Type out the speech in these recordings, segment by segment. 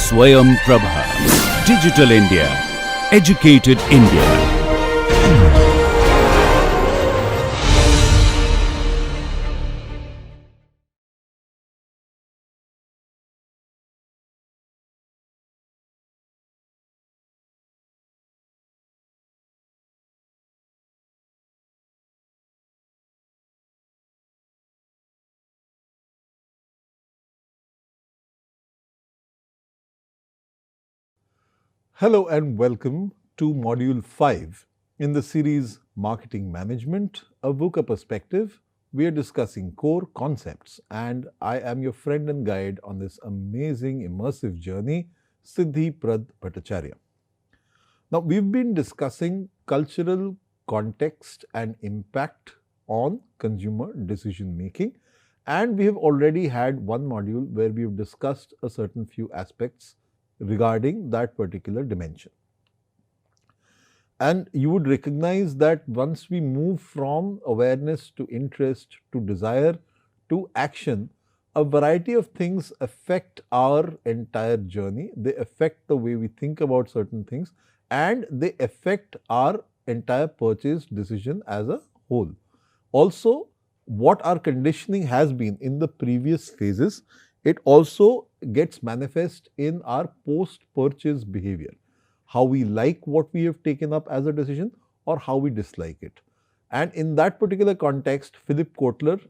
Swayam Prabha. Digital India. Educated India. Hello and welcome to Module 5 in the series Marketing Management, a VUCA perspective. We are discussing core concepts, and I am your friend and guide on this amazing immersive journey, Siddhi Prad Bhattacharya. Now, we've been discussing cultural context and impact on consumer decision making, and we have already had one module where we've discussed a certain few aspects regarding that particular dimension. And you would recognize that once we move from awareness to interest to desire to action, a variety of things affect our entire journey. They affect the way we think about certain things, and they affect our entire purchase decision as a whole. Also, what our conditioning has been in the previous phases, it also gets manifest in our post-purchase behavior. How we like what we have taken up as a decision or how we dislike it. And in that particular context, Philip Kotler,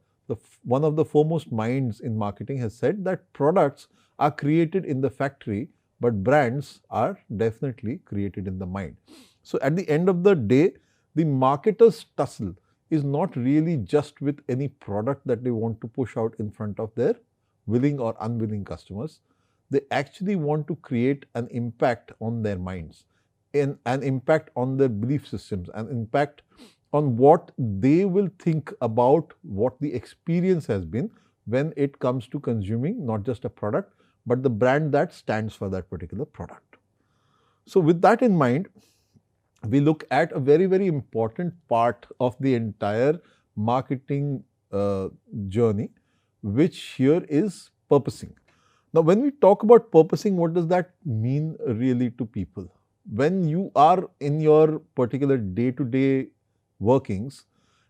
one of the foremost minds in marketing, has said that products are created in the factory, but brands are definitely created in the mind. So at the end of the day, the marketer's tussle is not really just with any product that they want to push out in front of their willing or unwilling customers. They actually want to create an impact on their minds, an impact on their belief systems, an impact on what they will think about what the experience has been when it comes to consuming not just a product, but the brand that stands for that particular product. So with that in mind, we look at a very, very important part of the entire marketing journey, which here is purposing. Now, when we talk about purposing, what does that mean really to people? When you are in your particular day-to-day workings,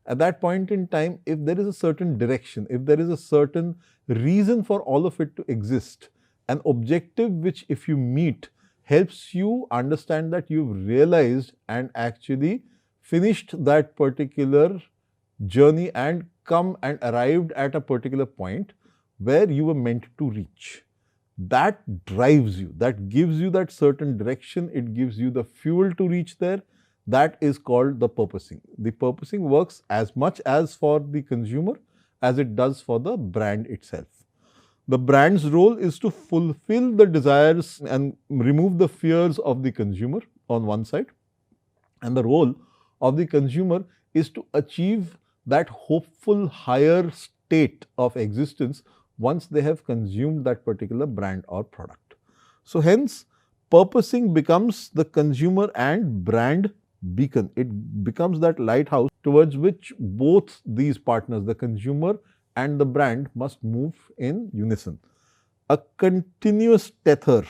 at that point in time, if there is a certain direction, if there is a certain reason for all of it to exist, an objective which if you meet helps you understand that you've realized and actually finished that particular journey and come and arrived at a particular point where you were meant to reach. That drives you, that gives you that certain direction, it gives you the fuel to reach there. That is called the purposing. The purposing works as much as for the consumer as it does for the brand itself. The brand's role is to fulfill the desires and remove the fears of the consumer on one side, and the role of the consumer is to achieve that hopeful higher state of existence once they have consumed that particular brand or product. So hence, purposing becomes the consumer and brand beacon. It becomes that lighthouse towards which both these partners, the consumer and the brand, must move in unison. A continuous tether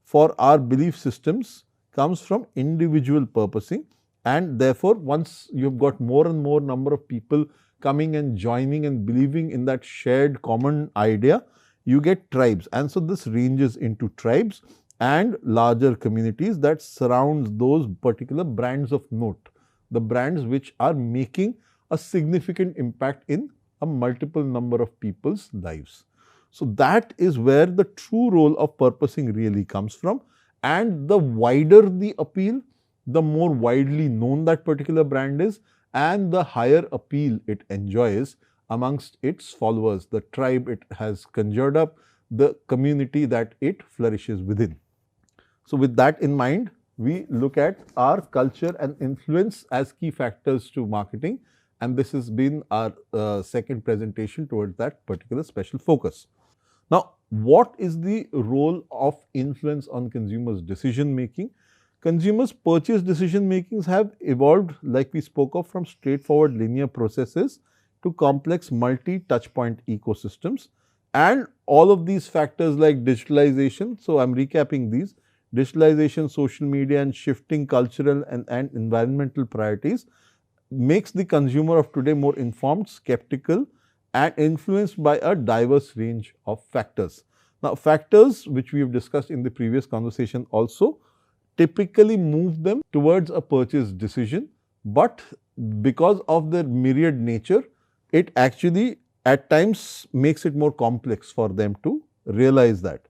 for our belief systems comes from individual purposing, and therefore once you've got more and more number of people coming and joining and believing in that shared common idea, you get tribes. And so this ranges into tribes and larger communities that surround those particular brands of note, the brands which are making a significant impact in a multiple number of people's lives. So that is where the true role of purposing really comes from. And the wider the appeal, the more widely known that particular brand is, and the higher appeal it enjoys amongst its followers, the tribe it has conjured up, the community that it flourishes within. So with that in mind, we look at our culture and influence as key factors to marketing, and this has been our second presentation towards that particular special focus. Now, what is the role of influence on consumers' decision making? Consumers' purchase decision makings have evolved, like we spoke of, from straightforward linear processes to complex multi-touchpoint ecosystems. And all of these factors like digitalization, so I am recapping these, digitalization, social media and shifting cultural and environmental priorities makes the consumer of today more informed, skeptical and influenced by a diverse range of factors. Now, factors which we have discussed in the previous conversation also typically move them towards a purchase decision, but because of their myriad nature, it actually at times makes it more complex for them to realize that.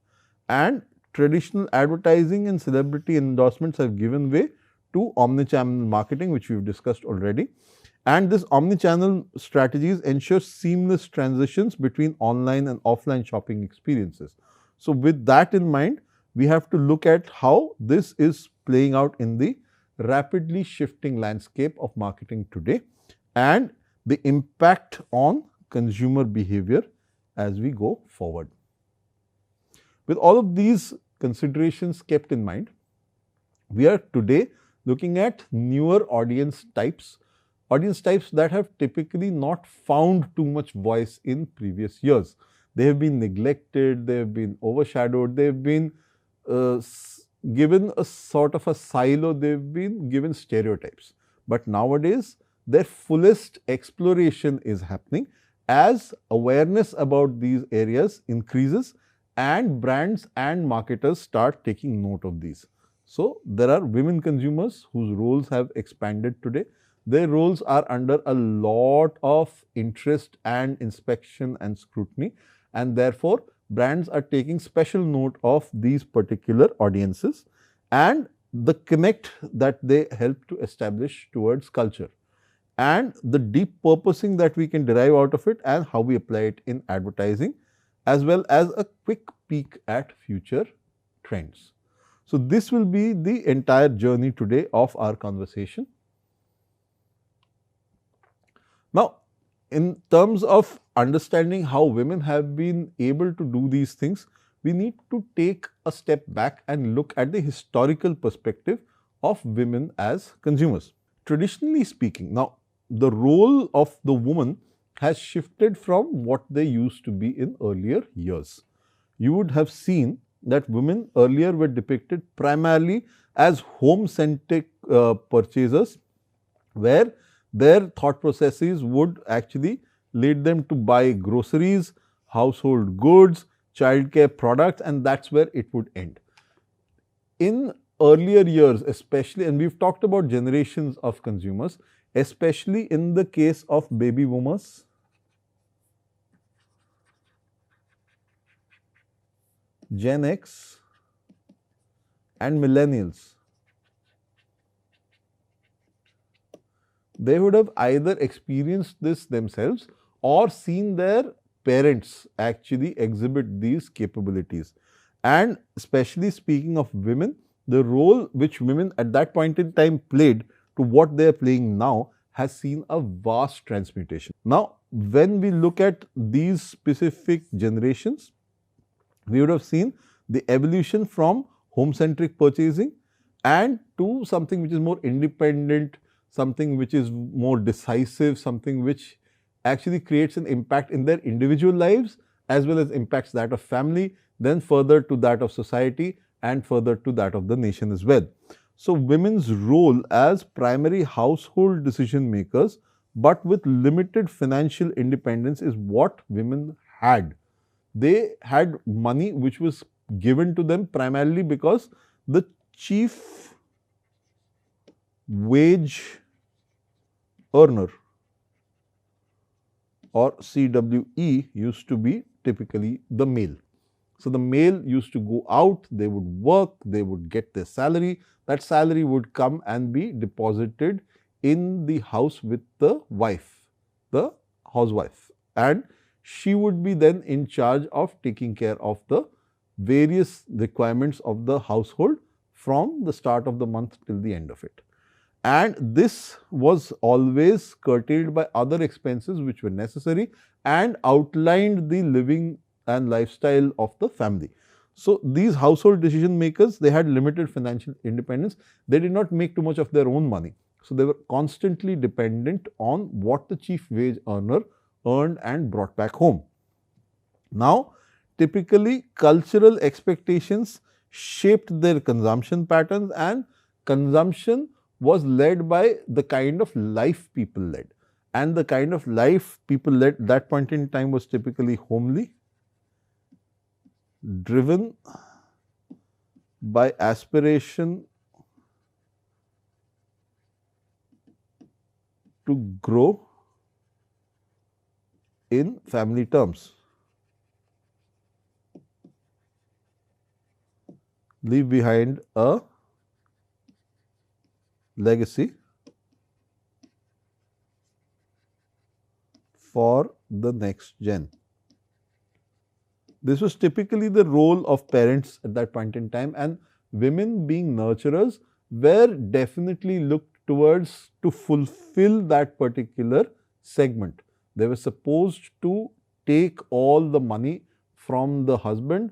And traditional advertising and celebrity endorsements have given way to omnichannel marketing, which we have discussed already. And this omnichannel strategies ensure seamless transitions between online and offline shopping experiences. So, with that in mind, we have to look at how this is playing out in the rapidly shifting landscape of marketing today and the impact on consumer behavior as we go forward. With all of these considerations kept in mind, we are today looking at newer audience types that have typically not found too much voice in previous years. They have been neglected, they have been overshadowed, they have been given a sort of a silo, they have been given stereotypes. But nowadays, their fullest exploration is happening as awareness about these areas increases and brands and marketers start taking note of these. So, there are women consumers whose roles have expanded today. Their roles are under a lot of interest and inspection and scrutiny, and therefore, brands are taking special note of these particular audiences and the connect that they help to establish towards culture and the deep purposing that we can derive out of it and how we apply it in advertising, as well as a quick peek at future trends. So, this will be the entire journey today of our conversation. Now, in terms of understanding how women have been able to do these things, we need to take a step back and look at the historical perspective of women as consumers. Traditionally speaking, now the role of the woman has shifted from what they used to be in earlier years. You would have seen that women earlier were depicted primarily as home-centric purchasers, where their thought processes would actually lead them to buy groceries, household goods, childcare products, and that's where it would end. In earlier years especially, and we've talked about generations of consumers, especially in the case of baby boomers, Gen X and millennials, they would have either experienced this themselves or seen their parents actually exhibit these capabilities. And especially speaking of women, the role which women at that point in time played to what they are playing now has seen a vast transmutation. Now, when we look at these specific generations, we would have seen the evolution from home-centric purchasing and to something which is more independent, something which is more decisive, something which actually creates an impact in their individual lives as well as impacts that of family, then further to that of society and further to that of the nation as well. So, women's role as primary household decision makers, but with limited financial independence, is what women had. They had money which was given to them primarily because the chief wage earner or CWE used to be typically the male. So, the male used to go out, they would work, they would get their salary, that salary would come and be deposited in the house with the wife, the housewife, and she would be then in charge of taking care of the various requirements of the household from the start of the month till the end of it. And this was always curtailed by other expenses which were necessary and outlined the living and lifestyle of the family. So, these household decision makers, they had limited financial independence. They did not make too much of their own money. So, they were constantly dependent on what the chief wage earner earned and brought back home. Now, typically cultural expectations shaped their consumption patterns, and consumption was led by the kind of life people led. And the kind of life people led that point in time was typically homely, driven by aspiration to grow in family terms, leave behind a legacy for the next gen. This was typically the role of parents at that point in time, and women being nurturers were definitely looked towards to fulfill that particular segment. They were supposed to take all the money from the husband,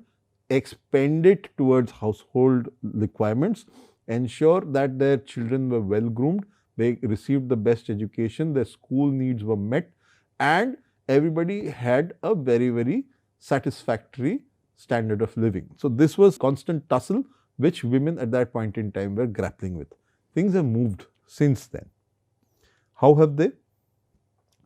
expend it towards household requirements, ensure that their children were well groomed, they received the best education, their school needs were met, and everybody had a very, very satisfactory standard of living. So, this was constant tussle which women at that point in time were grappling with. Things have moved since then. How have they?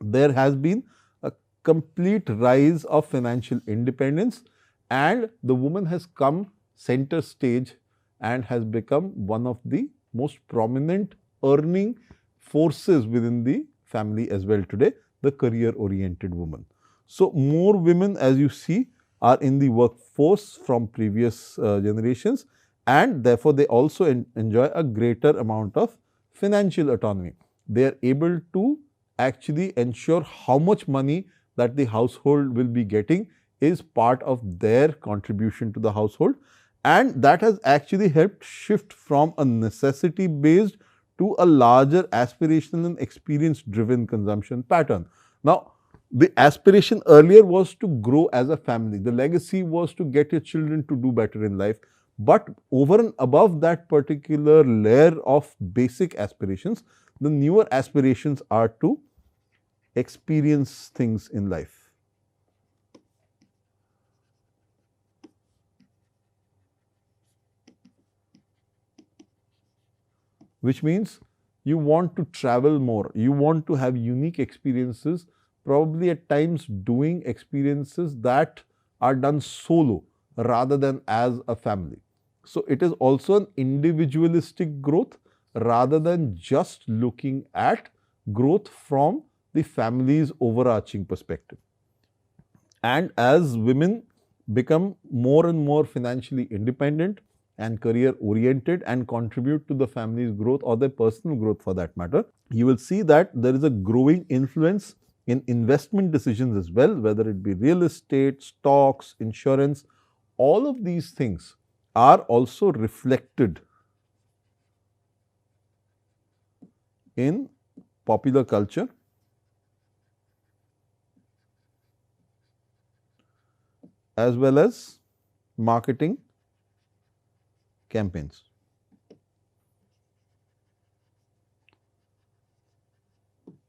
There has been a complete rise of financial independence, and the woman has come center stage and has become one of the most prominent earning forces within the family as well today, the career oriented woman. So, more women, as you see, are in the workforce from previous generations, and therefore, they also enjoy a greater amount of financial autonomy. They are able to actually ensure how much money that the household will be getting is part of their contribution to the household, and that has actually helped shift from a necessity based to a larger aspirational and experience driven consumption pattern. Now, the aspiration earlier was to grow as a family. The legacy was to get your children to do better in life. But over and above that particular layer of basic aspirations, the newer aspirations are to experience things in life. Which means you want to travel more, you want to have unique experiences, probably at times doing experiences that are done solo rather than as a family. So, it is also an individualistic growth rather than just looking at growth from the family's overarching perspective. And as women become more and more financially independent and career oriented and contribute to the family's growth or their personal growth for that matter, you will see that there is a growing influence in investment decisions as well, whether it be real estate, stocks, insurance. All of these things are also reflected in popular culture as well as marketing campaigns.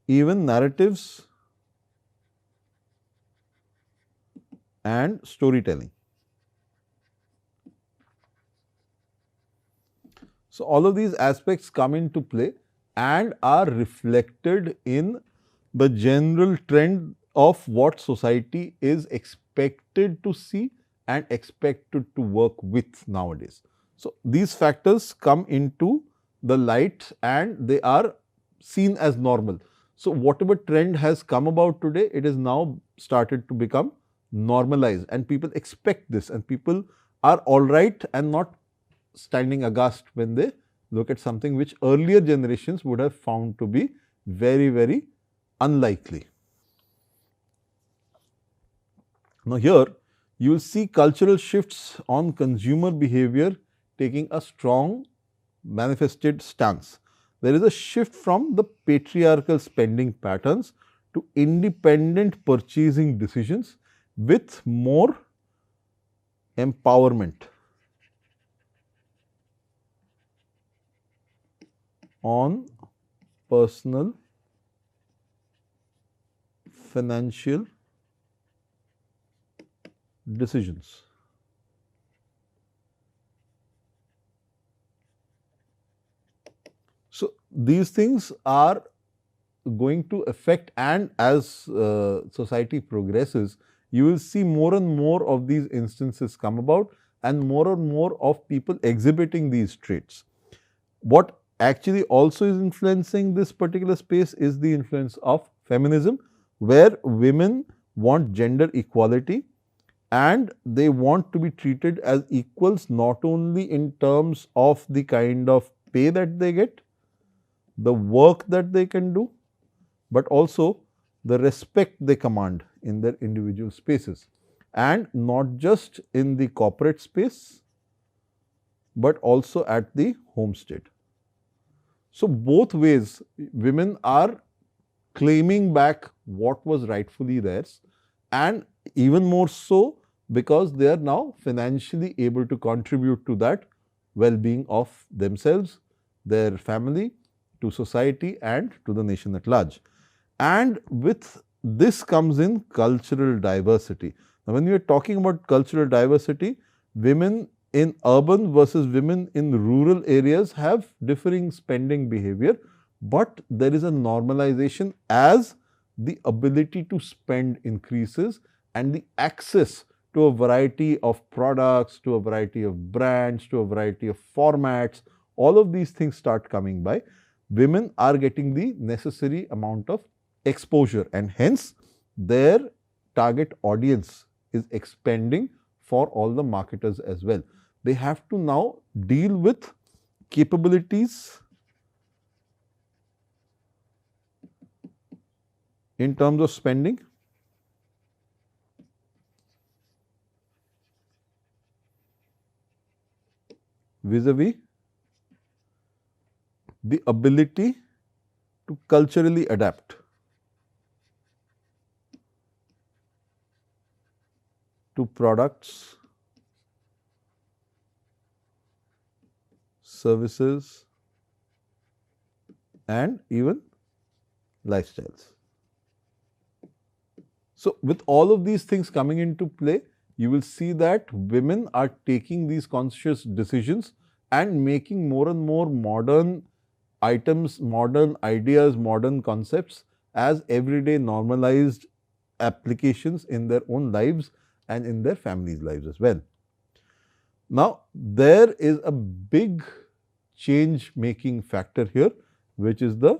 Even narratives and storytelling. So, all of these aspects come into play and are reflected in the general trend of what society is expected to see and expected to work with nowadays. So, these factors come into the light and they are seen as normal. So, whatever trend has come about today, it is now started to become normalized and people expect this, and people are all right and not standing aghast when they look at something which earlier generations would have found to be very, very unlikely. Now, here you will see cultural shifts on consumer behavior taking a strong manifested stance. There is a shift from the patriarchal spending patterns to independent purchasing decisions with more empowerment on personal financial decisions. So, these things are going to affect, and as society progresses, you will see more and more of these instances come about and more of people exhibiting these traits. What actually also is influencing this particular space is the influence of feminism, where women want gender equality and they want to be treated as equals, not only in terms of the kind of pay that they get, the work that they can do, but also the respect they command in their individual spaces, and not just in the corporate space, but also at the home state. So, both ways women are claiming back what was rightfully theirs, and even more so because they are now financially able to contribute to that well-being of themselves, their family, to society and to the nation at large. And with this comes in cultural diversity. Now, when we are talking about cultural diversity, women in urban versus women in rural areas have differing spending behavior, but there is a normalization as the ability to spend increases and the access to a variety of products, to a variety of brands, to a variety of formats, all of these things start coming by. Women are getting the necessary amount of exposure, and hence their target audience is expanding for all the marketers as well. They have to now deal with capabilities in terms of spending vis-a-vis the ability to culturally adapt to products, services, and even lifestyles. So, with all of these things coming into play, you will see that women are taking these conscious decisions and making more and more modern items, modern ideas, modern concepts as everyday normalized applications in their own lives and in their families' lives as well. Now, there is a big change making factor here, which is the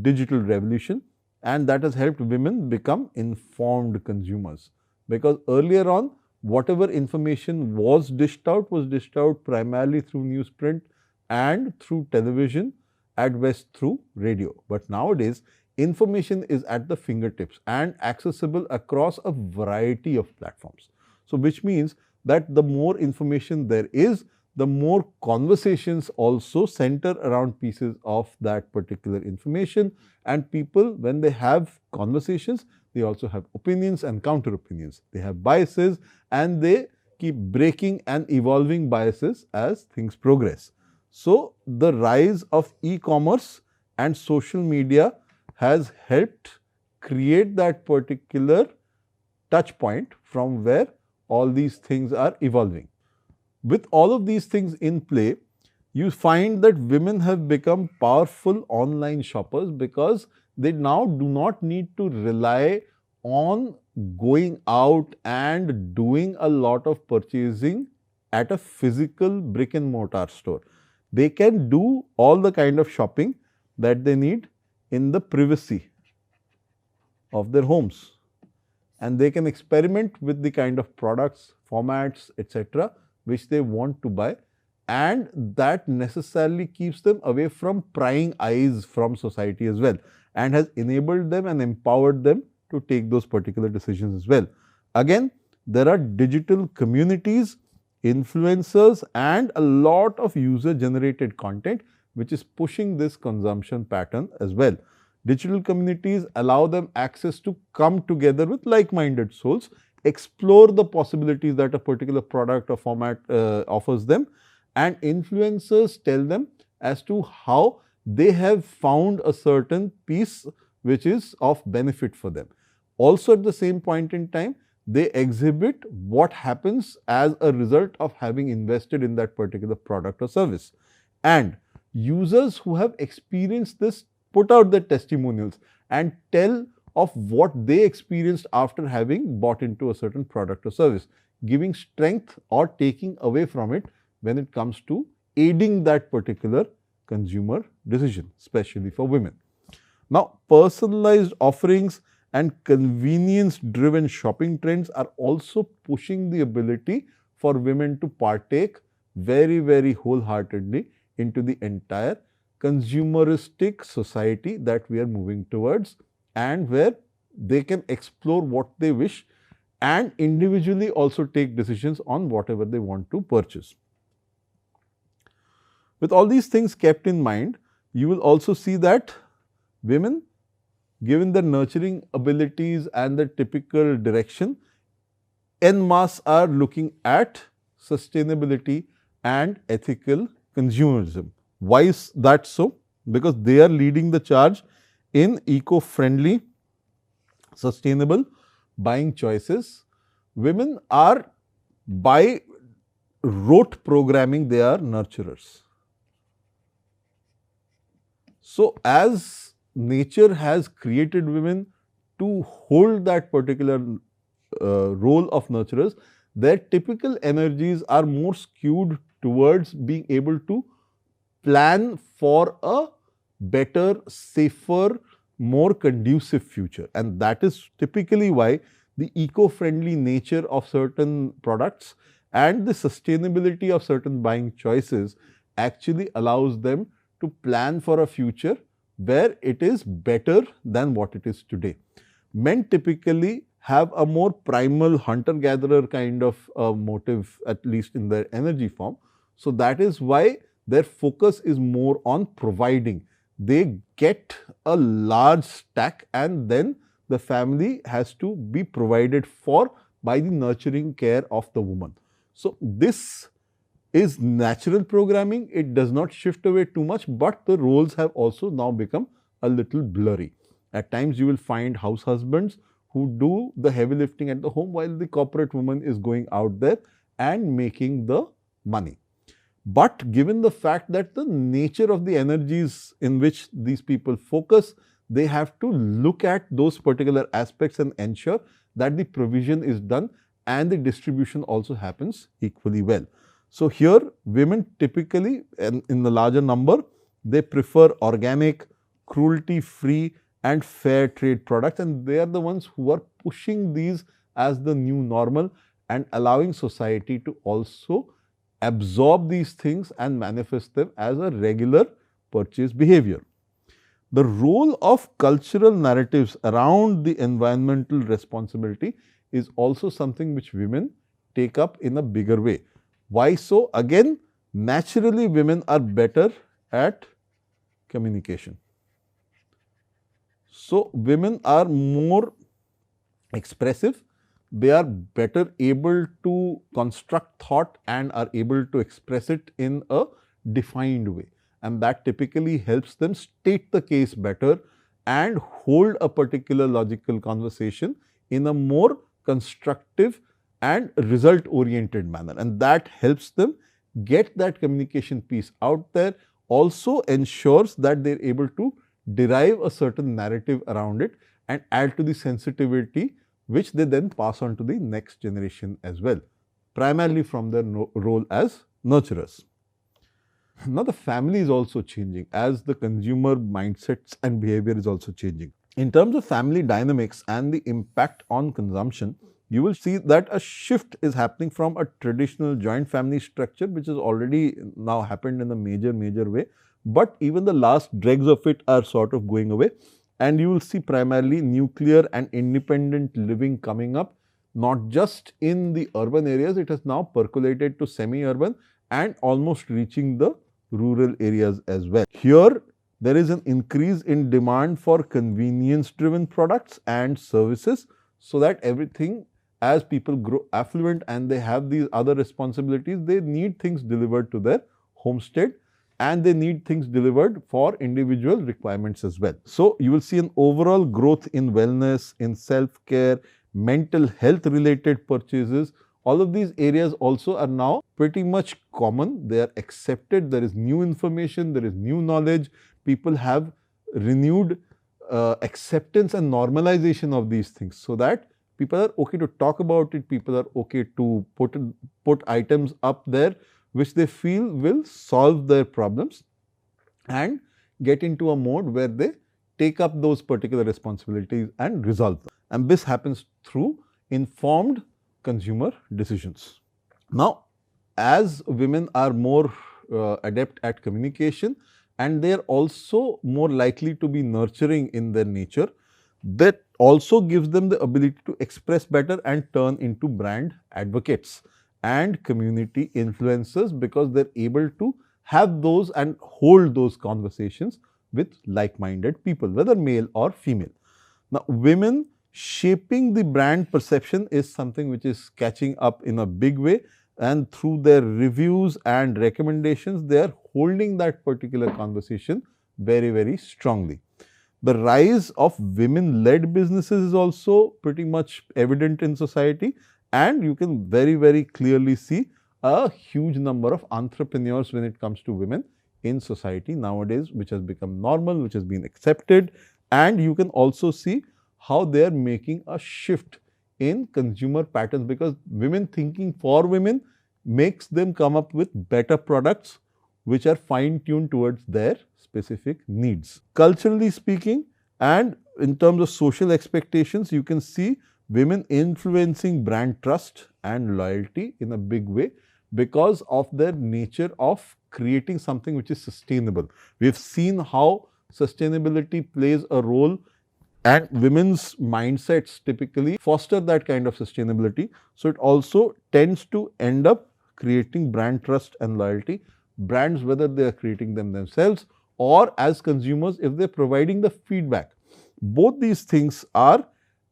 digital revolution, and that has helped women become informed consumers, because earlier on whatever information was dished out primarily through newsprint and through television, at best through radio. But nowadays information is at the fingertips and accessible across a variety of platforms. So, which means that the more information there is, the more conversations also center around pieces of that particular information, and people, when they have conversations, they also have opinions and counter opinions. They have biases and they keep breaking and evolving biases as things progress. So, the rise of e-commerce and social media has helped create that particular touch point from where all these things are evolving. With all of these things in play, you find that women have become powerful online shoppers, because they now do not need to rely on going out and doing a lot of purchasing at a physical brick and mortar store. They can do all the kind of shopping that they need in the privacy of their homes, and they can experiment with the kind of products, formats, etc., which they want to buy, and that necessarily keeps them away from prying eyes from society as well, and has enabled them and empowered them to take those particular decisions as well. Again, there are digital communities, influencers, and a lot of user generated content which is pushing this consumption pattern as well. Digital communities allow them access to come together with like-minded souls, explore the possibilities that a particular product or format offers them, and influencers tell them as to how they have found a certain piece which is of benefit for them. Also, at the same point in time, they exhibit what happens as a result of having invested in that particular product or service. And users who have experienced this put out their testimonials and tell of what they experienced after having bought into a certain product or service, giving strength or taking away from it when it comes to aiding that particular consumer decision, especially for women. Now, personalized offerings and convenience driven shopping trends are also pushing the ability for women to partake very, very wholeheartedly into the entire consumeristic society that we are moving towards, and where they can explore what they wish and individually also take decisions on whatever they want to purchase. With all these things kept in mind, you will also see that women, given their nurturing abilities and the typical direction, en masse are looking at sustainability and ethical consumerism. Why is that so? Because they are leading the charge in eco-friendly, sustainable buying choices. Women are, by rote programming, they are nurturers. So, as nature has created women to hold that particular role of nurturers, their typical energies are more skewed towards being able to plan for a better, safer, more conducive future. And that is typically why the eco-friendly nature of certain products and the sustainability of certain buying choices actually allows them to plan for a future where it is better than what it is today. Men typically have a more primal hunter-gatherer kind of motive, at least in their energy form. So, that is why their focus is more on providing. They get a large stack and then the family has to be provided for by the nurturing care of the woman. So, this is natural programming. It does not shift away too much, but the roles have also now become a little blurry. At times you will find house husbands who do the heavy lifting at the home while the corporate woman is going out there and making the money. But given the fact that the nature of the energies in which these people focus, they have to look at those particular aspects and ensure that the provision is done and the distribution also happens equally well. So, here women typically, and in the larger number, they prefer organic, cruelty free and fair trade products, and they are the ones who are pushing these as the new normal and allowing society to also absorb these things and manifest them as a regular purchase behavior. The role of cultural narratives around the environmental responsibility is also something which women take up in a bigger way. Why so? Again, naturally women are better at communication. So, women are more expressive, they are better able to construct thought and are able to express it in a defined way, and that typically helps them state the case better and hold a particular logical conversation in a more constructive and result oriented manner, and that helps them get that communication piece out there, also ensures that they are able to derive a certain narrative around it and add to the sensitivity which they then pass on to the next generation as well, primarily from their role as nurturers. Now, the family is also changing as the consumer mindsets and behavior is also changing. In terms of family dynamics and the impact on consumption, you will see that a shift is happening from a traditional joint family structure, which has already now happened in a major way, but even the last dregs of it are sort of going away, and you will see primarily nuclear and independent living coming up, not just in the urban areas, it has now percolated to semi-urban and almost reaching the rural areas as well. Here, there is an increase in demand for convenience-driven products and services, so that everything, as people grow affluent and they have these other responsibilities, they need things delivered to their homestead and they need things delivered for individual requirements as well. So, you will see an overall growth in wellness, in self-care, mental health related purchases. All of these areas also are now pretty much common. They are accepted. There is new information, there is new knowledge. People have renewed acceptance and normalization of these things, so that people are okay to talk about it. People are okay to put items up there which they feel will solve their problems and get into a mode where they take up those particular responsibilities and resolve them. And this happens through informed consumer decisions. Now, as women are more adept at communication, and they are also more likely to be nurturing in their nature, that also gives them the ability to express better and turn into brand advocates and community influencers, because they are able to have those and hold those conversations with like-minded people, whether male or female. Now, women shaping the brand perception is something which is catching up in a big way, and through their reviews and recommendations, they are holding that particular conversation very, very strongly. The rise of women-led businesses is also pretty much evident in society, and you can very, very clearly see a huge number of entrepreneurs when it comes to women in society nowadays, which has become normal, which has been accepted, and you can also see how they are making a shift in consumer patterns, because women thinking for women makes them come up with better products which are fine-tuned towards their specific needs. Culturally speaking, and in terms of social expectations, you can see women influencing brand trust and loyalty in a big way because of their nature of creating something which is sustainable. We have seen how sustainability plays a role, and women's mindsets typically foster that kind of sustainability. So, it also tends to end up creating brand trust and loyalty. Brands, whether they are creating them themselves or as consumers, if they are providing the feedback, both these things are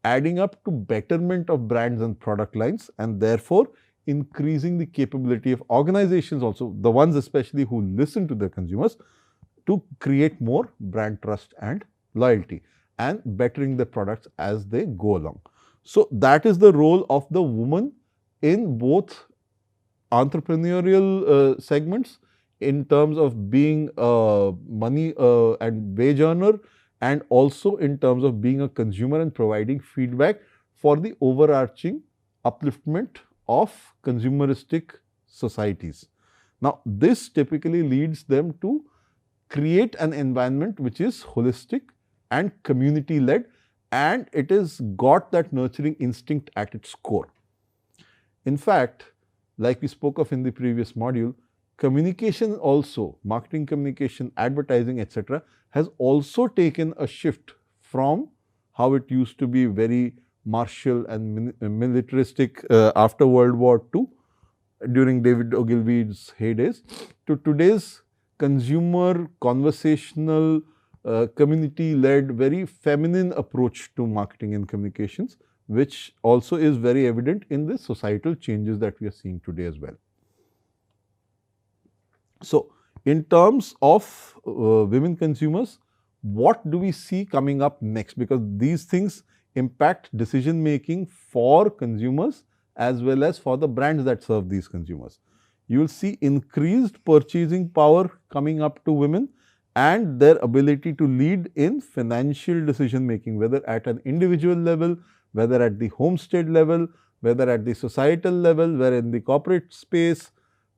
adding up to betterment of brands and product lines, and therefore increasing the capability of organizations also, the ones especially who listen to their consumers, to create more brand trust and loyalty and bettering the products as they go along. So, that is the role of the woman in both entrepreneurial segments, in terms of being a money and wage earner, and also in terms of being a consumer and providing feedback for the overarching upliftment of consumeristic societies. Now, this typically leads them to create an environment which is holistic and community led, and it has got that nurturing instinct at its core. In fact, like we spoke of in the previous module, communication also, marketing communication, advertising, etc., has also taken a shift from how it used to be very martial and militaristic after World War II, during David Ogilvy's heydays, to today's consumer, conversational, community-led, very feminine approach to marketing and communications, which also is very evident in the societal changes that we are seeing today as well. So, in terms of women consumers, what do we see coming up next? Because these things impact decision making for consumers as well as for the brands that serve these consumers. You will see increased purchasing power coming up to women and their ability to lead in financial decision making, whether at an individual level, whether at the homestead level, whether at the societal level, whether in the corporate space,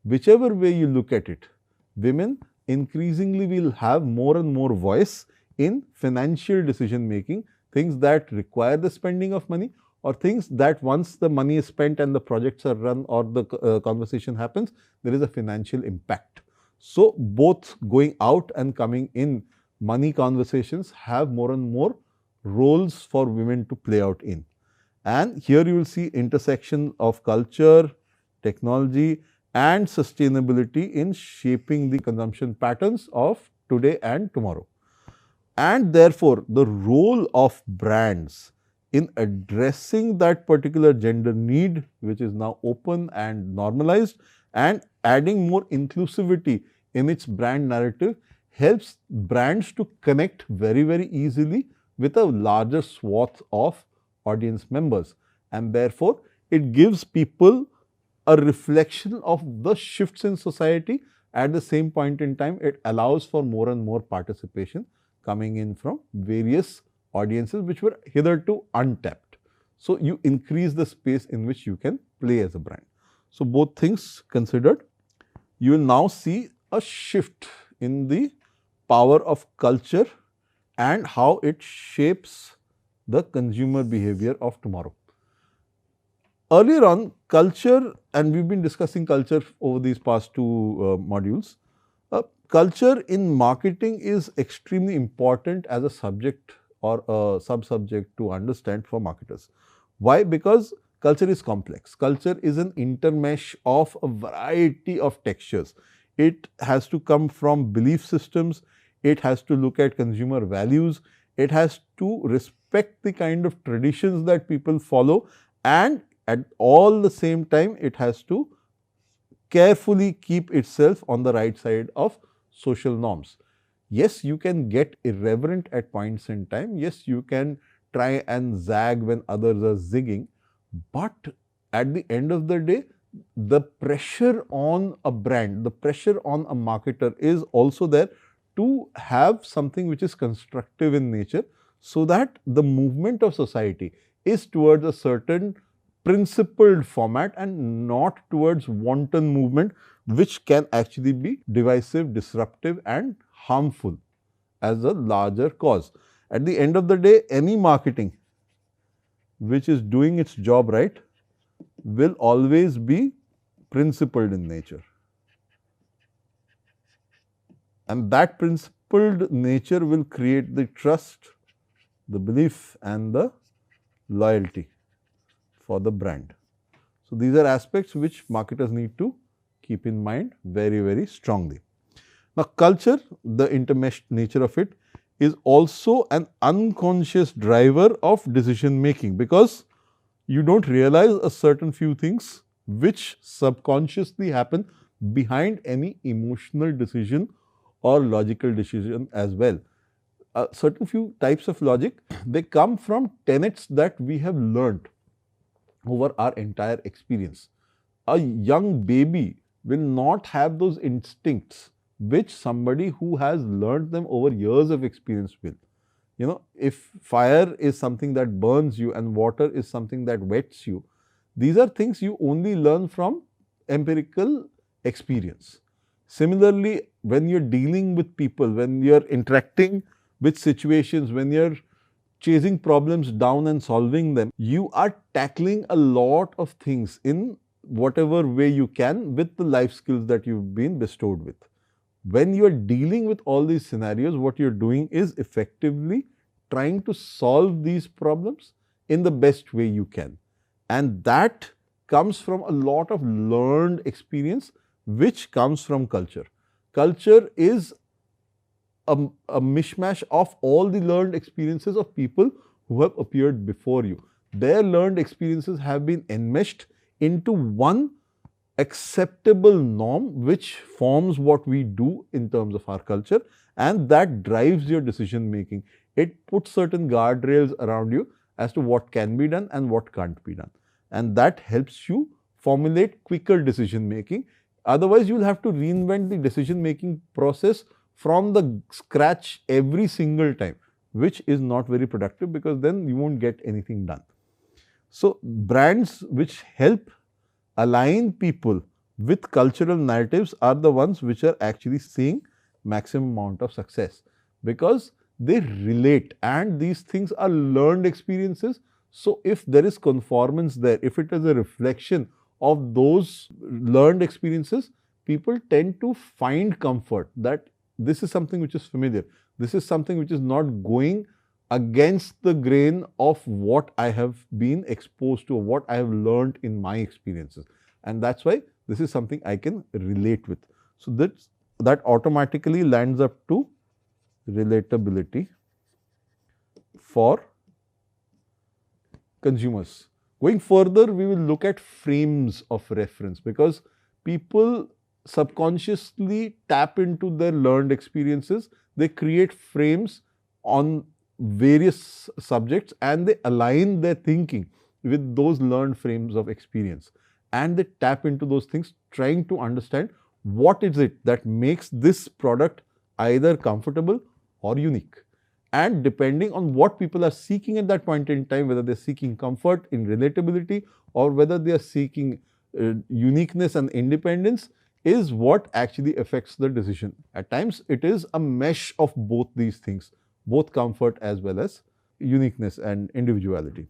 whichever way you look at it, women increasingly will have more and more voice in financial decision making, things that require the spending of money, or things that once the money is spent and the projects are run or the conversation happens, there is a financial impact. So, both going out and coming in money conversations have more and more roles for women to play out in. And here you will see intersection of culture, technology and sustainability in shaping the consumption patterns of today and tomorrow. And therefore, the role of brands in addressing that particular gender need, which is now open and normalized, and adding more inclusivity in its brand narrative, helps brands to connect very, very easily with a larger swath of audience members. and therefore it gives people a reflection of the shifts in society. At the same point in time, it allows for more and more participation coming in from various audiences which were hitherto untapped. So, you increase the space in which you can play as a brand. So, both things considered, you will now see a shift in the power of culture and how it shapes the consumer behavior of tomorrow. Earlier on, culture, and we have been discussing culture over these past two modules. Culture in marketing is extremely important as a subject or a sub-subject to understand for marketers. Why? Because culture is complex. Culture is an intermesh of a variety of textures. It has to come from belief systems, it has to look at consumer values, it has to respect the kind of traditions that people follow, and at all the same time it has to carefully keep itself on the right side of social norms. Yes, you can get irreverent at points in time. Yes, you can try and zag when others are zigging, but at the end of the day, the pressure on a brand, the pressure on a marketer is also there to have something which is constructive in nature, so that the movement of society is towards a certain principled format and not towards wanton movement, which can actually be divisive, disruptive and harmful as a larger cause. At the end of the day, any marketing which is doing its job right will always be principled in nature. And that principled nature will create the trust, the belief and the loyalty for the brand. So, these are aspects which marketers need to keep in mind very, very strongly. Now, culture, the intermeshed nature of it, is also an unconscious driver of decision making, because you do not realize a certain few things which subconsciously happen behind any emotional decision or logical decision as well. Certain few types of logic, they come from tenets that we have learnt over our entire experience. A young baby will not have those instincts which somebody who has learnt them over years of experience will. You know, if fire is something that burns you and water is something that wets you, these are things you only learn from empirical experience. Similarly, when you are dealing with people, when you are interacting with situations, when you are chasing problems down and solving them, you are tackling a lot of things in whatever way you can with the life skills that you have been bestowed with. When you are dealing with all these scenarios, what you are doing is effectively trying to solve these problems in the best way you can. And that comes from a lot of learned experience which comes from culture. Culture is a mishmash of all the learned experiences of people who have appeared before you. Their learned experiences have been enmeshed into one acceptable norm which forms what we do in terms of our culture, and that drives your decision making. It puts certain guardrails around you as to what can be done and what can't be done, and that helps you formulate quicker decision making. Otherwise, you will have to reinvent the decision making process from the scratch every single time, which is not very productive, because then you won't get anything done. So, brands which help align people with cultural narratives are the ones which are actually seeing maximum amount of success, because they relate and these things are learned experiences. So, if there is conformance there, if it is a reflection of those learned experiences, people tend to find comfort that this is something which is familiar, this is something which is not going against the grain of what I have been exposed to, what I have learned in my experiences, and that is why this is something I can relate with. So, that automatically lands up to relatability for consumers. Going further, we will look at frames of reference, because people subconsciously tap into their learned experiences. They create frames on various subjects and they align their thinking with those learned frames of experience, and they tap into those things, trying to understand what is it that makes this product either comfortable or unique. And depending on what people are seeking at that point in time, whether they're seeking comfort in relatability or whether they are seeking uniqueness and independence, is what actually affects the decision. At times, it is a mesh of both these things, both comfort as well as uniqueness and individuality.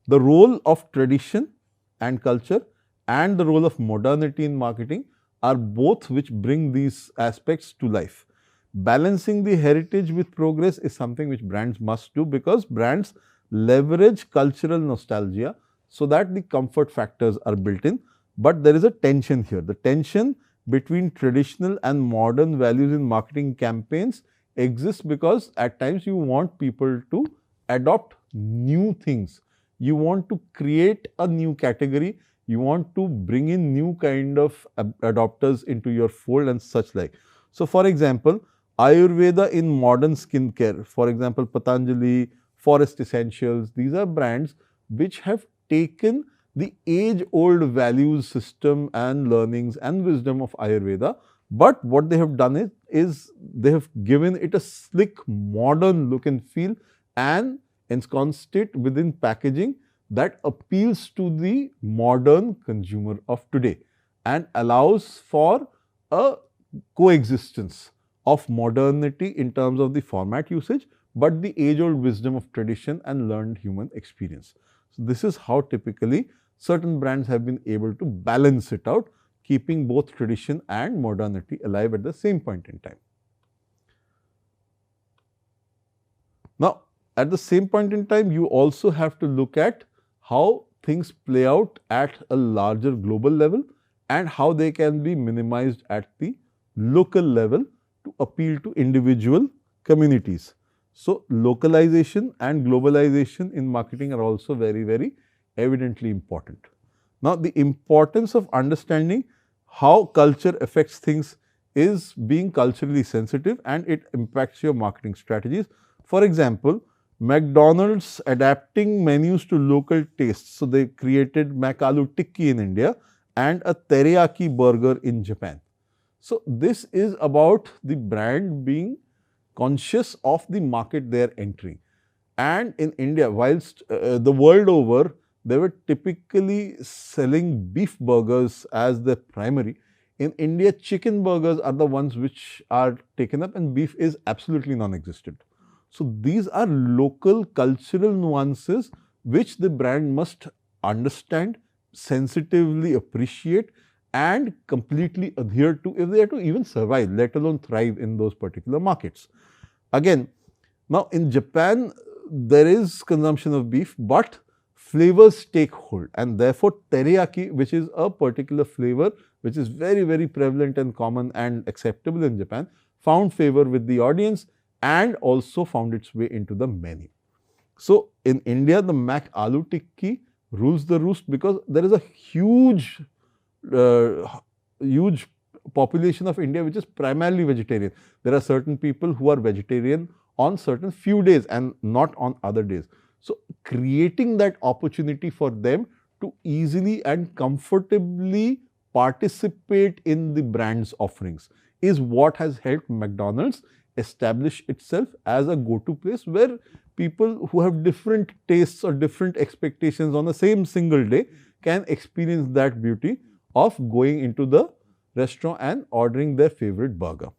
The role of tradition and culture and the role of modernity in marketing are both which bring these aspects to life. Balancing the heritage with progress is something which brands must do, because brands leverage cultural nostalgia so that the comfort factors are built in. But there is a tension here. The tension between traditional and modern values in marketing campaigns exists because at times you want people to adopt new things. You want to create a new category. You want to bring in new kind of adopters into your fold and such like. So, for example, Ayurveda in modern skincare, for example, Patanjali, Forest Essentials, these are brands which have taken the age-old values system and learnings and wisdom of Ayurveda, but what they have done is they have given it a slick, modern look and feel and ensconced it within packaging that appeals to the modern consumer of today and allows for a coexistence of modernity in terms of the format usage, but the age-old wisdom of tradition and learned human experience. So, this is how typically certain brands have been able to balance it out, keeping both tradition and modernity alive at the same point in time. Now, at the same point in time, you also have to look at how things play out at a larger global level and how they can be minimized at the local level to appeal to individual communities. So, localization and globalization in marketing are also very, very evidently important. Now, the importance of understanding how culture affects things is being culturally sensitive and it impacts your marketing strategies. For example, McDonald's adapting menus to local tastes. So, they created Mac Aloo Tikki in India and a teriyaki burger in Japan. So, this is about the brand being conscious of the market they are entering. And in India, whilst the world over, they were typically selling beef burgers as their primary. In India, chicken burgers are the ones which are taken up and beef is absolutely non-existent. So, these are local cultural nuances which the brand must understand, sensitively appreciate and completely adhere to if they are to even survive, let alone thrive in those particular markets. Again, now in Japan, there is consumption of beef, but flavors take hold, and therefore teriyaki, which is a particular flavor which is very, very prevalent and common and acceptable in Japan, found favor with the audience and also found its way into the menu. So, in India, the Mac Aloo Tikki rules the roost because there is a huge population of India which is primarily vegetarian. There are certain people who are vegetarian on certain few days and not on other days. So, creating that opportunity for them to easily and comfortably participate in the brand's offerings is what has helped McDonald's establish itself as a go-to place where people who have different tastes or different expectations on the same single day can experience that beauty of going into the restaurant and ordering their favorite burger.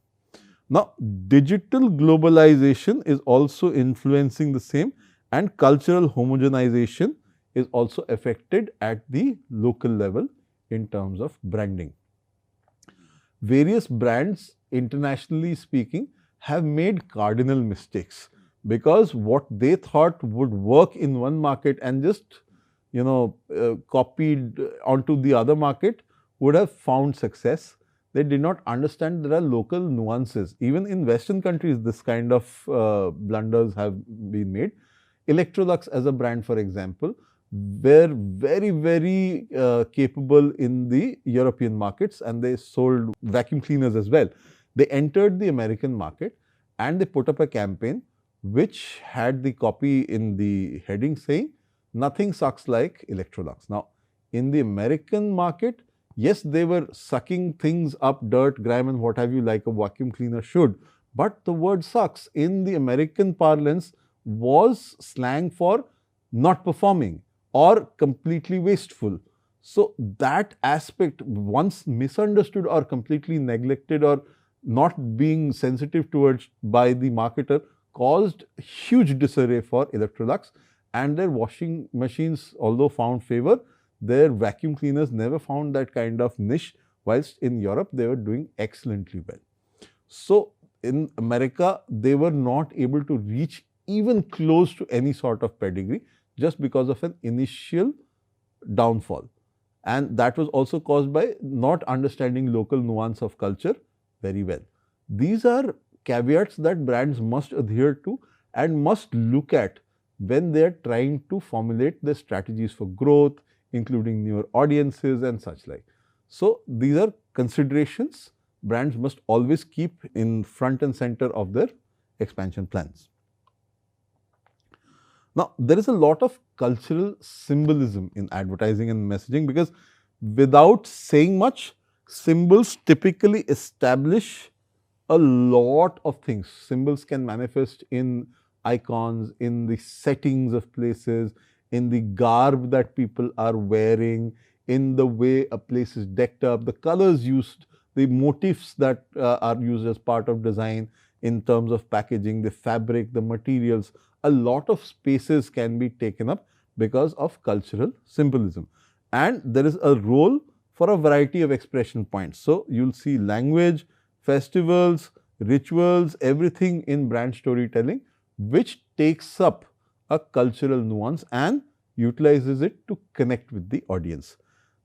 Now, digital globalization is also influencing the same, and cultural homogenization is also affected at the local level in terms of branding. Various brands, internationally speaking, have made cardinal mistakes because what they thought would work in one market and just copied onto the other market would have found success. They did not understand there are local nuances. Even in Western countries, this kind of blunders have been made. Electrolux as a brand, for example, were very, very capable in the European markets and they sold vacuum cleaners as well. They entered the American market and they put up a campaign which had the copy in the heading saying, nothing sucks like Electrolux. Now, in the American market, yes, they were sucking things up, dirt, grime and what have you, like a vacuum cleaner should. But the word sucks in the American parlance was slang for not performing or completely wasteful. So that aspect, once misunderstood or completely neglected or not being sensitive towards by the marketer, caused huge disarray for Electrolux, and their washing machines, although found favor, their vacuum cleaners never found that kind of niche, whilst in Europe they were doing excellently well. So in America, they were not able to reach even close to any sort of pedigree just because of an initial downfall. And that was also caused by not understanding local nuance of culture very well. These are caveats that brands must adhere to and must look at when they are trying to formulate their strategies for growth, including newer audiences and such like. So these are considerations brands must always keep in front and center of their expansion plans. Now, there is a lot of cultural symbolism in advertising and messaging, because without saying much, symbols typically establish a lot of things. Symbols can manifest in icons, in the settings of places, in the garb that people are wearing, in the way a place is decked up, the colors used, the motifs that are used as part of design in terms of packaging, the fabric, the materials. A lot of spaces can be taken up because of cultural symbolism. And there is a role for a variety of expression points. So, you will see language, festivals, rituals, everything in brand storytelling which takes up a cultural nuance and utilizes it to connect with the audience.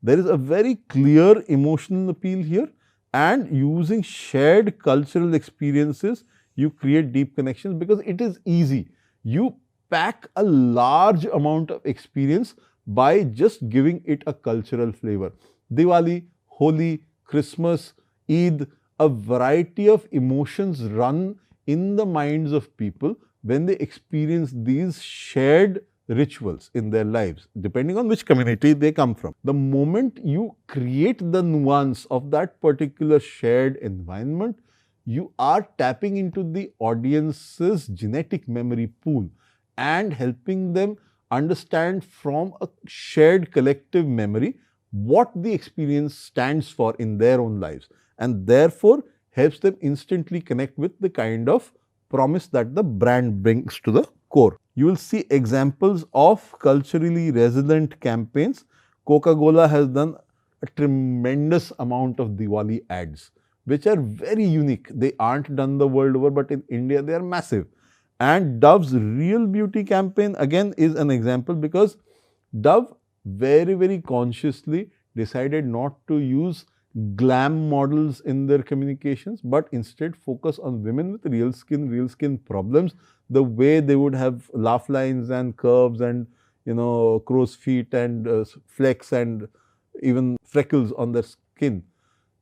There is a very clear emotional appeal here, and using shared cultural experiences, you create deep connections because it is easy. You pack a large amount of experience by just giving it a cultural flavor. Diwali, Holi, Christmas, Eid, a variety of emotions run in the minds of people when they experience these shared rituals in their lives, depending on which community they come from. The moment you create the nuance of that particular shared environment, you are tapping into the audience's genetic memory pool and helping them understand from a shared collective memory what the experience stands for in their own lives, and therefore helps them instantly connect with the kind of promise that the brand brings to the core. You will see examples of culturally resilient campaigns. Coca-Cola has done a tremendous amount of Diwali ads, which are very unique. They aren't done the world over, but in India they are massive. And Dove's Real Beauty campaign again is an example, because Dove very consciously decided not to use glam models in their communications, but instead focus on women with real skin problems, the way they would have laugh lines and curves and crow's feet and flecks and even freckles on their skin.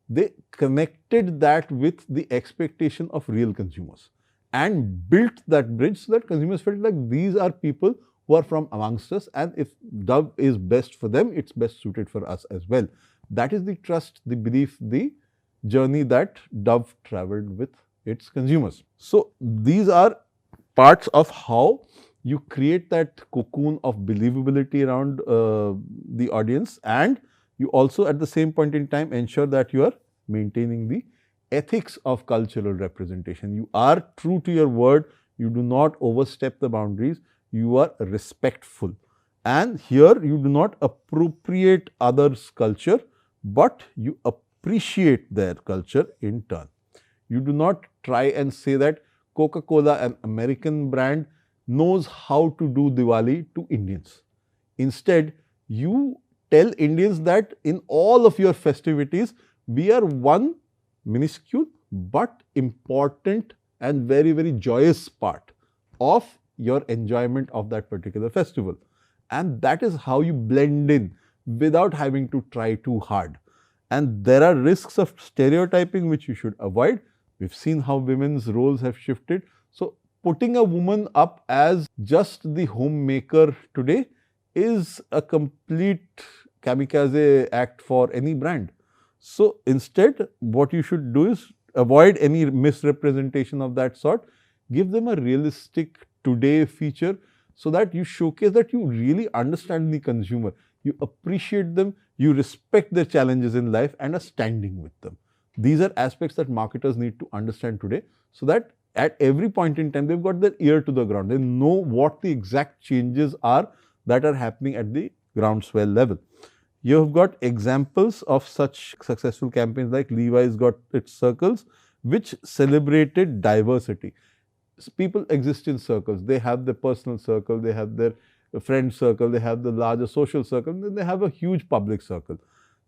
They connected that with the expectation of real consumers and built that bridge so that consumers felt like these are people who are from amongst us, and if Dove is best for them, it's best suited for us as well. That is the trust, the belief, the journey that Dove traveled with its consumers. So these are parts of how you create that cocoon of believability around the audience, and you also at the same point in time ensure that you are maintaining the ethics of cultural representation. You are true to your word, you do not overstep the boundaries, you are respectful. And here you do not appropriate others' culture, but you appreciate their culture in turn. You do not try and say that Coca-Cola, an American brand, knows how to do Diwali to Indians. Instead, you tell Indians that in all of your festivities, we are one minuscule but important and very joyous part of your enjoyment of that particular festival. And that is how you blend in without having to try too hard. And there are risks of stereotyping which you should avoid. We've seen how women's roles have shifted. So putting a woman up as just the homemaker today is a complete kamikaze act for any brand. So, instead what you should do is avoid any misrepresentation of that sort, give them a realistic today feature so that you showcase that you really understand the consumer, you appreciate them, you respect their challenges in life and are standing with them. These are aspects that marketers need to understand today, so that at every point in time they've got their ear to the ground. They know what the exact changes are that are happening at the groundswell level. You have got examples of such successful campaigns like Levi's got its circles, which celebrated diversity. People exist in circles. They have their personal circle, they have their friend circle, they have the larger social circle, and then they have a huge public circle.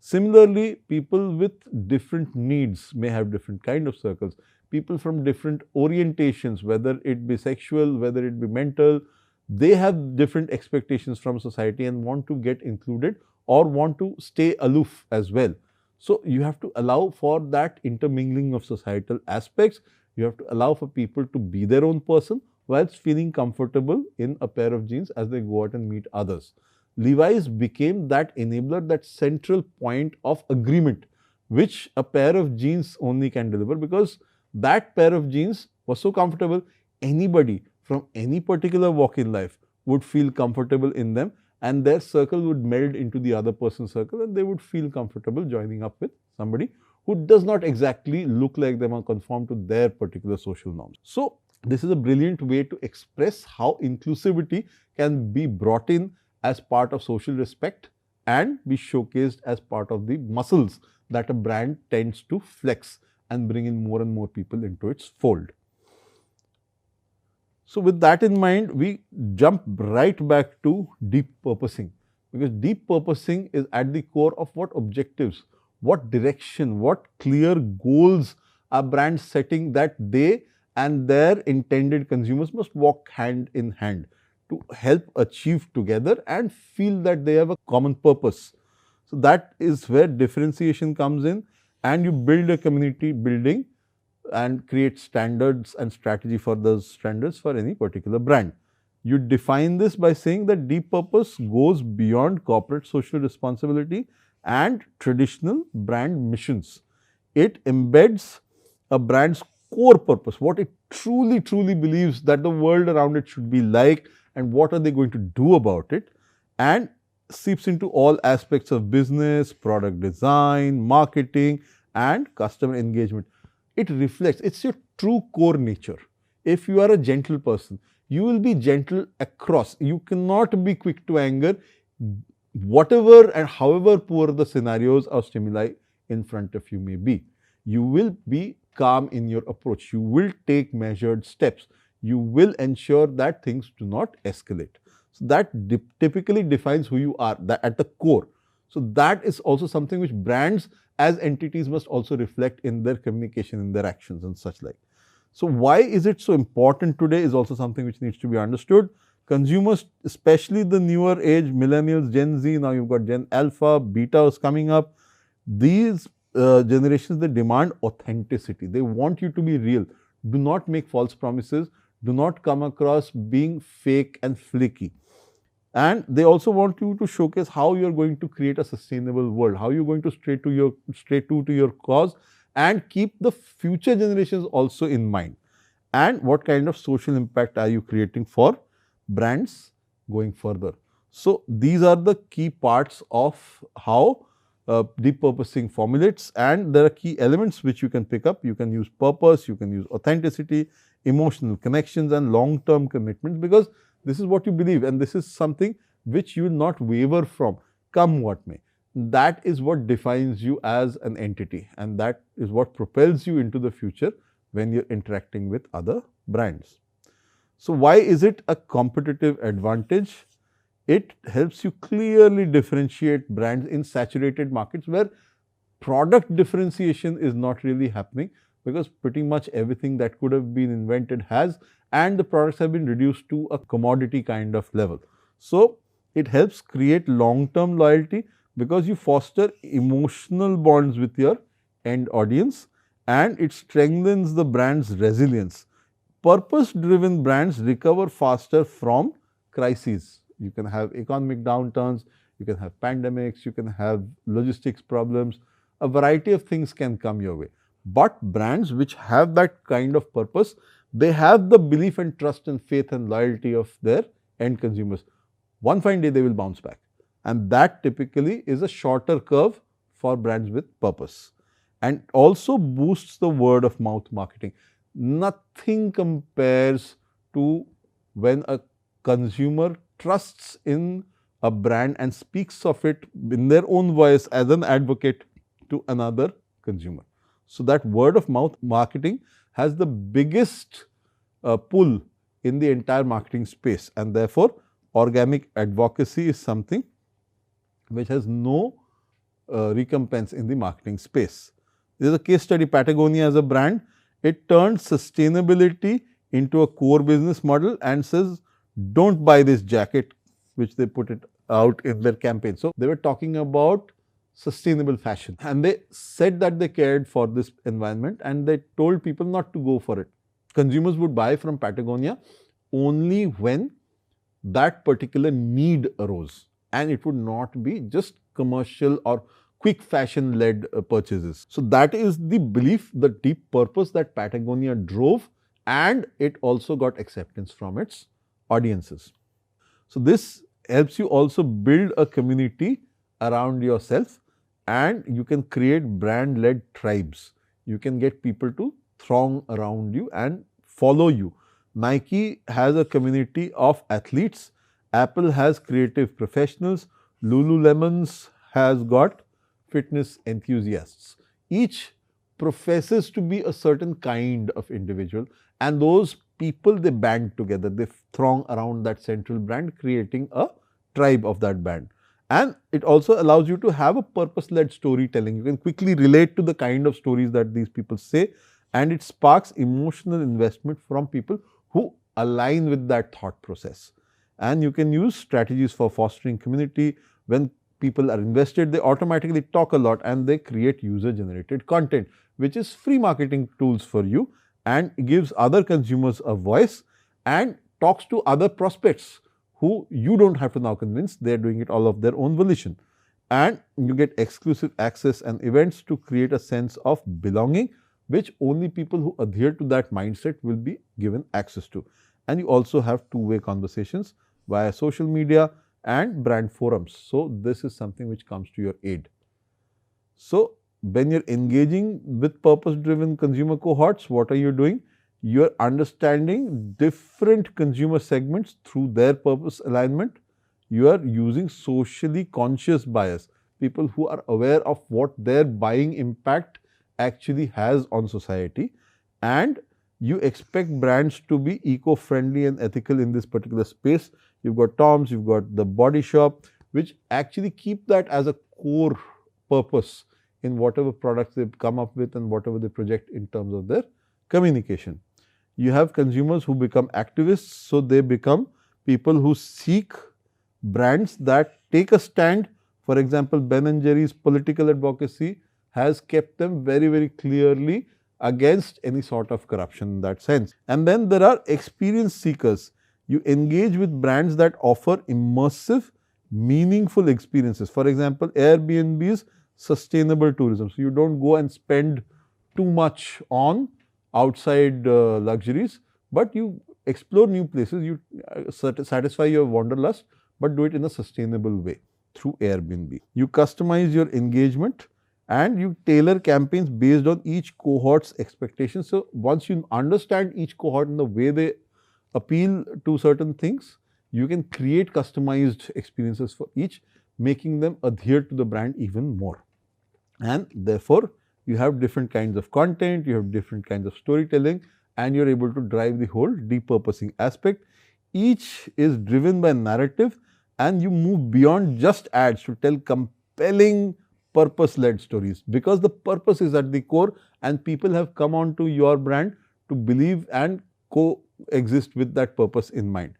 Similarly, people with different needs may have different kind of circles. People from different orientations, whether it be sexual, whether it be mental, they have different expectations from society and want to get included or want to stay aloof as well. So, you have to allow for that intermingling of societal aspects. You have to allow for people to be their own person whilst feeling comfortable in a pair of jeans as they go out and meet others. Levi's became that enabler, that central point of agreement, which a pair of jeans only can deliver, because that pair of jeans was so comfortable, anybody from any particular walk in life would feel comfortable in them, and their circle would meld into the other person's circle and they would feel comfortable joining up with somebody who does not exactly look like them or conform to their particular social norms. So, this is a brilliant way to express how inclusivity can be brought in as part of social respect and be showcased as part of the muscles that a brand tends to flex and bring in more and more people into its fold. So, with that in mind, we jump right back to deep purposing, because deep purposing is at the core of what objectives, what direction, what clear goals are brands setting that they and their intended consumers must walk hand in hand to help achieve together and feel that they have a common purpose. So, that is where differentiation comes in, and you build a community building and create standards and strategy for those standards for any particular brand. You define this by saying that deep purpose goes beyond corporate social responsibility and traditional brand missions. It embeds a brand's core purpose, what it truly believes that the world around it should be like and what are they going to do about it, and seeps into all aspects of business, product design, marketing and customer engagement. It reflects, it's your true core nature. If you are a gentle person, you will be gentle across. You cannot be quick to anger, whatever and however poor the scenarios or stimuli in front of you may be. You will be calm in your approach. You will take measured steps. You will ensure that things do not escalate. So, that typically defines who you are at the core. So, that is also something which brands as entities must also reflect in their communication, in their actions and such like. So, why is it so important today is also something which needs to be understood. Consumers, especially the newer age, millennials, Gen Z, now you've got Gen Alpha, Beta is coming up. These generations, they demand authenticity. They want you to be real. Do not make false promises. Do not come across being fake and flaky. And they also want you to showcase how you are going to create a sustainable world, how you are going to stay true to your cause and keep the future generations also in mind. And what kind of social impact are you creating for brands going further. So, these are the key parts of how deep purposing formulates, and there are key elements which you can pick up. You can use purpose, you can use authenticity, emotional connections and long-term commitments, because this is what you believe and this is something which you will not waver from, come what may. That is what defines you as an entity, and that is what propels you into the future when you're interacting with other brands. So, why is it a competitive advantage? It helps you clearly differentiate brands in saturated markets where product differentiation is not really happening, because pretty much everything that could have been invented has, and the products have been reduced to a commodity kind of level. So, it helps create long-term loyalty because you foster emotional bonds with your end audience, and it strengthens the brand's resilience. Purpose-driven brands recover faster from crises. You can have economic downturns, you can have pandemics, you can have logistics problems, a variety of things can come your way. But brands which have that kind of purpose, they have the belief and trust and faith and loyalty of their end consumers. One fine day they will bounce back, and that typically is a shorter curve for brands with purpose, and also boosts the word of mouth marketing. Nothing compares to when a consumer trusts in a brand and speaks of it in their own voice as an advocate to another consumer. So, that word of mouth marketing has the biggest pull in the entire marketing space, and therefore, organic advocacy is something which has no recompense in the marketing space. There is a case study, Patagonia as a brand. It turned sustainability into a core business model and says, don't buy this jacket, which they put it out in their campaign. So, they were talking about sustainable fashion, and they said that they cared for this environment, and they told people not to go for it. Consumers would buy from Patagonia only when that particular need arose, and it would not be just commercial or quick fashion led purchases. So, that is the belief, the deep purpose that Patagonia drove, and it also got acceptance from its audiences. So, this helps you also build a community around yourself, and you can create brand led tribes. You can get people to throng around you and follow you. Nike has a community of athletes, Apple has creative professionals, Lululemon's has got fitness enthusiasts. Each professes to be a certain kind of individual, and those people, they band together, they throng around that central brand, creating a tribe of that band. And it also allows you to have a purpose-led storytelling. You can quickly relate to the kind of stories that these people say, and it sparks emotional investment from people who align with that thought process. And you can use strategies for fostering community. When people are invested, they automatically talk a lot and they create user-generated content, which is free marketing tools for you, and gives other consumers a voice and talks to other prospects who you don't have to now convince, they are doing it all of their own volition. And you get exclusive access and events to create a sense of belonging, which only people who adhere to that mindset will be given access to. And you also have two-way conversations via social media and brand forums. So, this is something which comes to your aid. So, when you're engaging with purpose-driven consumer cohorts, what are you doing? You're understanding different consumer segments through their purpose alignment. You are using socially conscious buyers, people who are aware of what their buying impact actually has on society, and you expect brands to be eco-friendly and ethical in this particular space. You've got Tom's, you've got the Body Shop, which actually keep that as a core purpose in whatever products they come up with and whatever they project in terms of their communication. You have consumers who become activists, so they become people who seek brands that take a stand. For example, Ben & Jerry's political advocacy has kept them very, very clearly against any sort of corruption in that sense. And then there are experience seekers. You engage with brands that offer immersive, meaningful experiences. For example, Airbnb's sustainable tourism. So, you don't go and spend too much on outside luxuries, but you explore new places, you satisfy your wanderlust, but do it in a sustainable way through Airbnb. You customize your engagement and you tailor campaigns based on each cohort's expectations. So, once you understand each cohort and the way they appeal to certain things, you can create customized experiences for each, making them adhere to the brand even more. And therefore, you have different kinds of content, you have different kinds of storytelling, and you are able to drive the whole depurposing aspect. Each is driven by narrative, and you move beyond just ads to tell compelling purpose-led stories, because the purpose is at the core and people have come on to your brand to believe and coexist with that purpose in mind.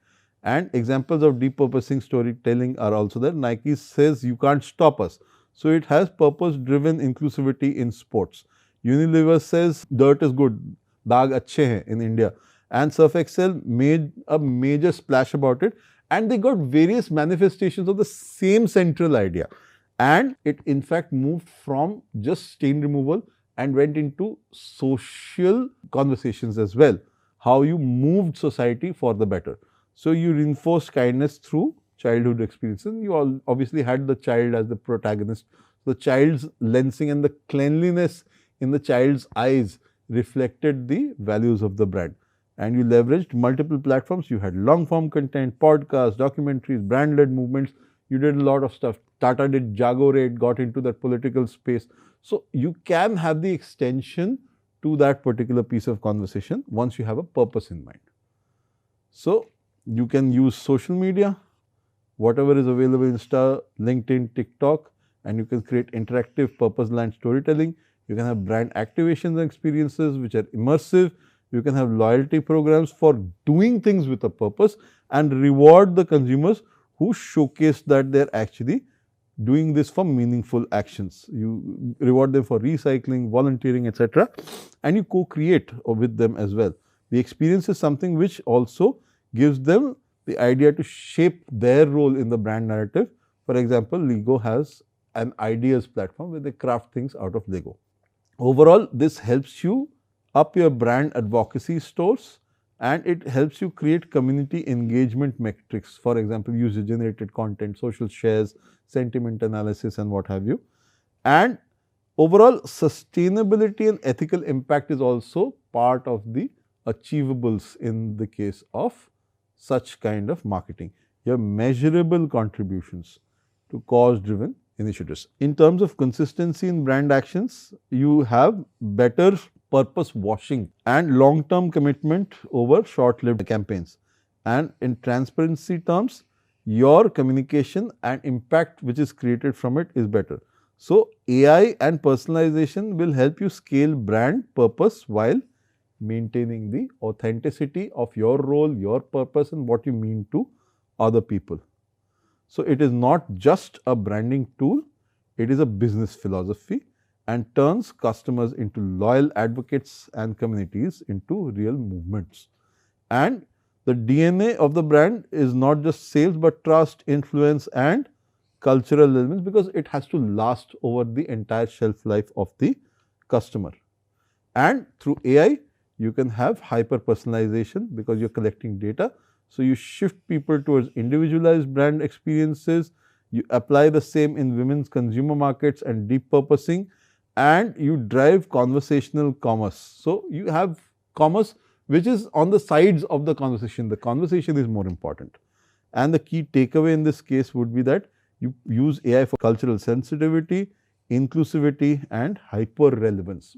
And examples of depurposing storytelling are also there. Nike says you can't stop us. So, it has purpose-driven inclusivity in sports. Unilever says dirt is good, daag achhe hain in India, and Surf Excel made a major splash about it, and they got various manifestations of the same central idea. And it in fact moved from just stain removal and went into social conversations as well, how you moved society for the better. So you reinforced kindness through childhood experiences. You all obviously had the child as the protagonist. The child's lensing and the cleanliness in the child's eyes reflected the values of the brand. And you leveraged multiple platforms. You had long form content, podcasts, documentaries, brand led movements. You did a lot of stuff. Tata did Jago Raid, got into that political space. So you can have the extension to that particular piece of conversation once you have a purpose in mind. So you can use social media, whatever is available, Insta, LinkedIn, TikTok, and you can create interactive purpose-aligned storytelling. You can have brand activations and experiences which are immersive. You can have loyalty programs for doing things with a purpose and reward the consumers who showcase that they are actually doing this for meaningful actions. You reward them for recycling, volunteering, etc. and you co-create with them as well. The experience is something which also gives them the idea to shape their role in the brand narrative. For example, Lego has an ideas platform where they craft things out of Lego. Overall, this helps you up your brand advocacy stores, and it helps you create community engagement metrics. For example, user generated content, social shares, sentiment analysis and what have you. And overall sustainability and ethical impact is also part of the achievables in the case of such kind of marketing. You have measurable contributions to cause driven initiatives. In terms of consistency in brand actions, you have better purpose washing and long term commitment over short lived campaigns. And in transparency terms, your communication and impact which is created from it is better. So AI and personalization will help you scale brand purpose while maintaining the authenticity of your role, your purpose and what you mean to other people. So it is not just a branding tool, it is a business philosophy and turns customers into loyal advocates and communities into real movements. And the DNA of the brand is not just sales, but trust, influence and cultural elements, because it has to last over the entire shelf life of the customer. And through AI, you can have hyper personalization because you're collecting data. So you shift people towards individualized brand experiences. You apply the same in women's consumer markets and deep purposing, and you drive conversational commerce. So you have commerce which is on the sides of the conversation. The conversation is more important. And the key takeaway in this case would be that you use AI for cultural sensitivity, inclusivity and hyper relevance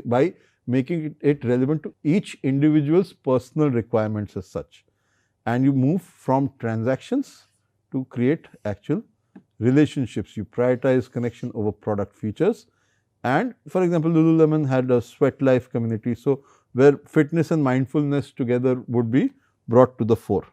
by making it relevant to each individual's personal requirements as such. And you move from transactions to create actual relationships. You prioritize connection over product features. And for example, Lululemon had a sweat life community, so where fitness and mindfulness together would be brought to the fore.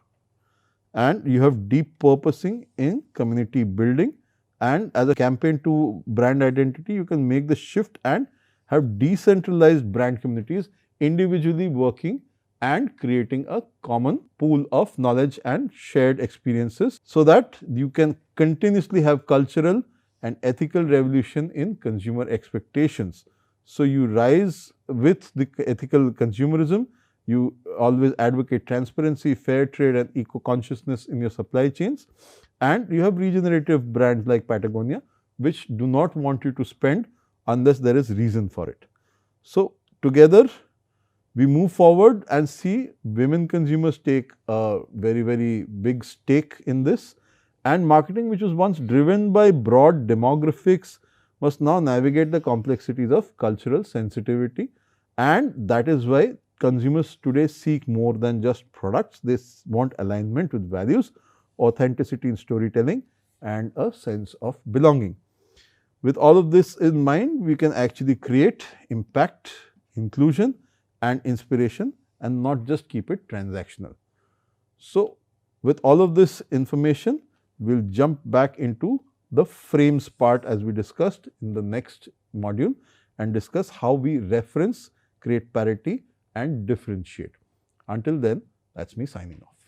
And you have deep purposing in community building, and as a campaign to brand identity, you can make the shift and have decentralized brand communities individually working and creating a common pool of knowledge and shared experiences, so that you can continuously have cultural and ethical revolution in consumer expectations. So you rise with the ethical consumerism, you always advocate transparency, fair trade and eco-consciousness in your supply chains, and you have regenerative brands like Patagonia which do not want you to spend unless there is reason for it. So together we move forward and see women consumers take a very, very big stake in this, and marketing which was once driven by broad demographics must now navigate the complexities of cultural sensitivity, and that is why consumers today seek more than just products. They want alignment with values, authenticity in storytelling and a sense of belonging. With all of this in mind, we can actually create impact, inclusion and inspiration and not just keep it transactional. So with all of this information, we'll jump back into the frames part as we discussed in the next module and discuss how we reference, create parity and differentiate. Until then, that's me signing off.